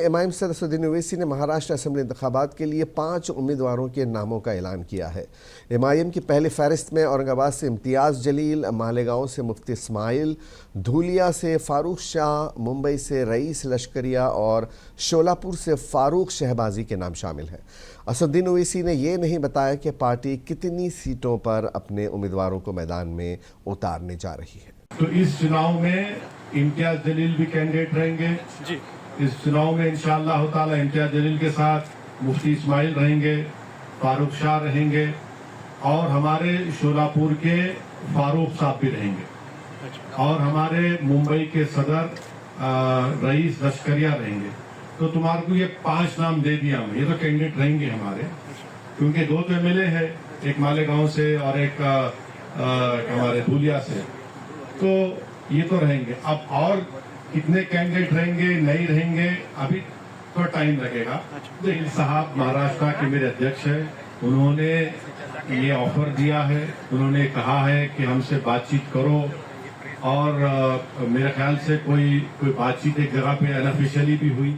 MIM सदर असदुद्दीन ओवैसी ने Maharashtra assembly इंतखाबात के लिए 5 उम्मीदवारों के नामों का ऐलान किया है। एमआईएम की पहली फहरिस्त में औरंगाबाद से इम्तियाज़ जलील, मालेगांव से मुफ्ती इस्माइल, धूलिया से फारूक शाह, मुंबई से रईस लश्करिया और शोलापुर से फारूक शहबाजी के नाम शामिल हैं। असदुद्दीन ओवैसी ने ये नहीं बताया कि पार्टी कितनी सीटों पर अपने उम्मीदवारों को मैदान में उतारने जा रही है। तो इस चुनाव में इम्तियाज जलील भी कैंडिडेट रहेंगे जी। इस चुनाव में इंशाअल्लाह ताला इम्तियाज जलील के साथ मुफ्ती इस्माइल रहेंगे, फारूक शाह रहेंगे और हमारे शोलापुर के फारूक साहब भी रहेंगे और हमारे मुंबई के सदर रईस लश्करिया रहेंगे। तो तुम्हारे को ये 5 नाम दे दिया मैं, ये तो कैंडिडेट रहेंगे हमारे, क्योंकि 2 तो एमएलए है, एक मालेगांव से और एक हमारे धूलिया से, तो ये तो रहेंगे। अब और कितने कैंडिडेट रहेंगे नहीं रहेंगे अभी तो टाइम लगेगा। जलील साहब महाराष्ट्र के मेरे अध्यक्ष हैं, उन्होंने ये ऑफर दिया है, उन्होंने कहा है कि हमसे बातचीत करो और मेरे ख्याल से कोई बातचीत एक जगह पे अनऑफिशियली भी हुई।